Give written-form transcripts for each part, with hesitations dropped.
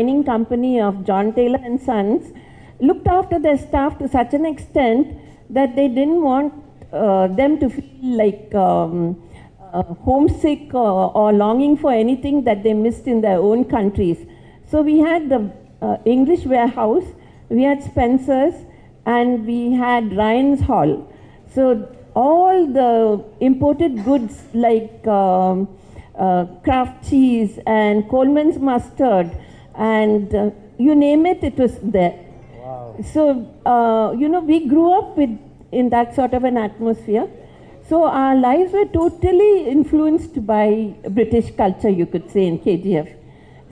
mining company of John Taylor and Sons, looked after their staff to such an extent that they didn't want them to feel like homesick or longing for anything that they missed in their own countries. So we had the English warehouse, we had Spencer's, and we had Ryan's Hall. So all the imported goods like Kraft cheese and Coleman's mustard and you name it, it was there. Wow. So, we grew up in that sort of an atmosphere. So our lives were totally influenced by British culture, you could say, in KGF.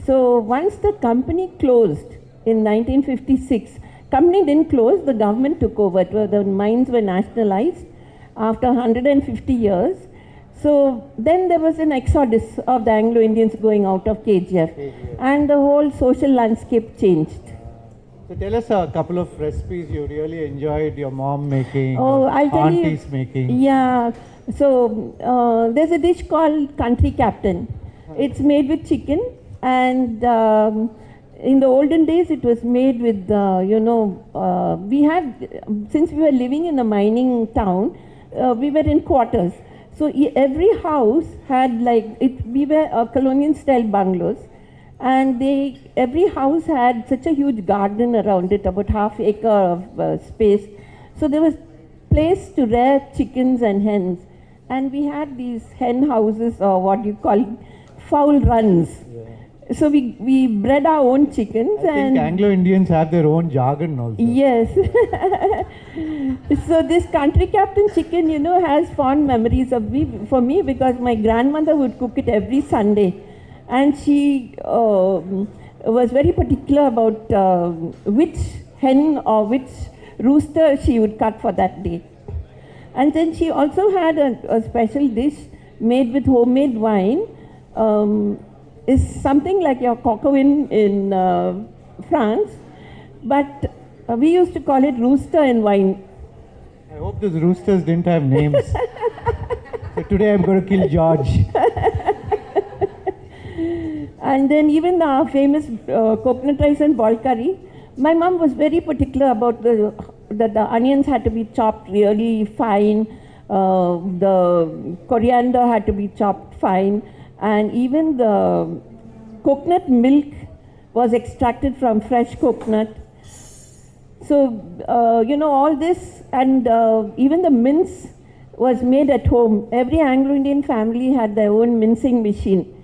So once the company closed in 1956, company didn't close, the government took over. The mines were nationalized after 150 years. So then there was an exodus of the Anglo-Indians going out of KGF. And the whole social landscape changed. So tell us a couple of recipes you really enjoyed your mom making, Oh, I'll tell you. aunties making. Yeah. So there's a dish called Country Captain. It's made with chicken, and in the olden days it was made with, we had, since we were living in a mining town, we were in quarters. So every house had we were colonial style bungalows. And every house had such a huge garden around it, about half acre of space. So there was place to rear chickens and hens. And we had these hen houses, or what you call fowl runs. Yeah. So we bred our own chickens. I think Anglo-Indians have their own jargon also. Yes. So this Country Captain chicken, has fond memories for me because my grandmother would cook it every Sunday. And she was very particular about which hen or which rooster she would cut for that day. And then she also had a special dish made with homemade wine. Is something like your coquevin in France, but we used to call it rooster and wine. I hope those roosters didn't have names. So today I'm going to kill George. And then even the famous coconut rice and ball curry, my mom was very particular about that the onions had to be chopped really fine, the coriander had to be chopped fine, and even the coconut milk was extracted from fresh coconut. So, all this, and even the mince was made at home. Every Anglo-Indian family had their own mincing machine.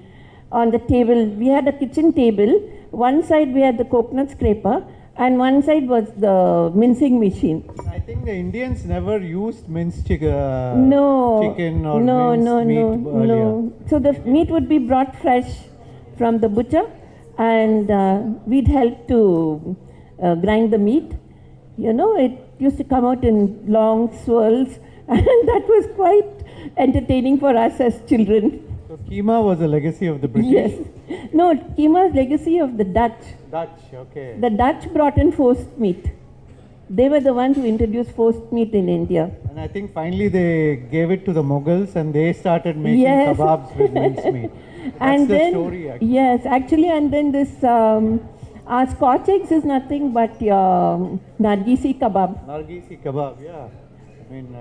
On the table, we had a kitchen table. One side we had the coconut scraper, and one side was the mincing machine. I think the Indians never used minced chicken or minced meat earlier. No. So the meat would be brought fresh from the butcher, and we'd help to grind the meat. It used to come out in long swirls, and that was quite entertaining for us as children. So keema was a legacy of the British? Yes. No, keema is legacy of the Dutch. Dutch, okay. The Dutch brought in forced meat. They were the ones who introduced forced meat in India. And I think finally they gave it to the Mughals and they started making kebabs with minced meat. That's the story, actually. Yes, actually, and then this, our Scotch eggs is nothing but your Nargisi kebab. Nargisi kebab, yeah. I mean,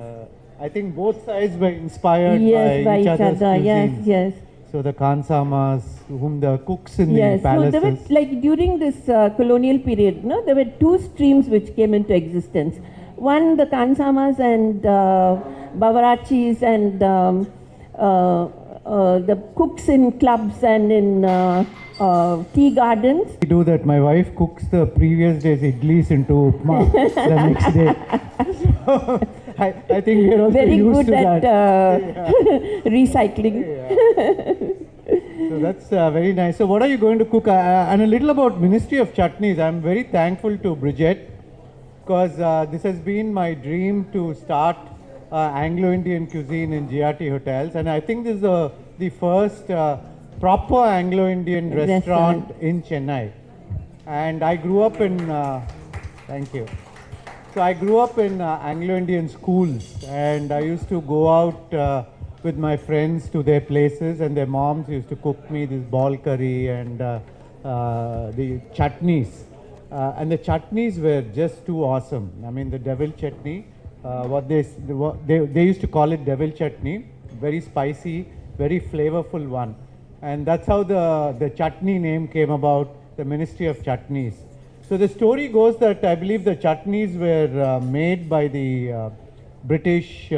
I think both sides were inspired by each other's other. cuisines. Yes. So the Khansamas, whom the cooks in the palaces. So there were, during this colonial period, there were two streams which came into existence. One, the Khansamas and Bavarachis and the cooks in clubs and in tea gardens. We do that. My wife cooks the previous day's idlis into upma the next day. I think we're also very used good to at recycling. So that's very nice. So what are you going to cook? And a little about Ministry of Chutneys. I'm very thankful to Bridget because this has been my dream to start Anglo-Indian cuisine in GRT hotels, and I think this is the first proper Anglo-Indian restaurant in Chennai. And I grew up in thank you. So I grew up in Anglo-Indian schools, and I used to go out with my friends to their places, and their moms used to cook me this ball curry and the chutneys. And the chutneys were just too awesome. I mean, the devil chutney, they used to call it devil chutney, very spicy, very flavorful one. And that's how the chutney name came about, the Ministry of Chutneys. So the story goes that I believe the chutneys were made by the British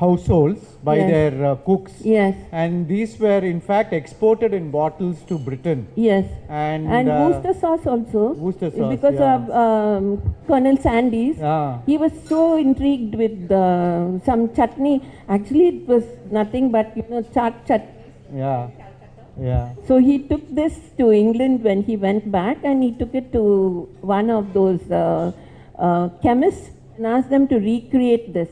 households, by Yes. their cooks. Yes. And these were in fact exported in bottles to Britain. Yes. And, Worcester sauce also. Worcester sauce, Because yeah. of Colonel Sandys. Ah. He was so intrigued with some chutney. Actually, it was nothing but, chut. Yeah, yeah. So he took this to England when he went back, and he took it to one of those chemists and asked them to recreate this.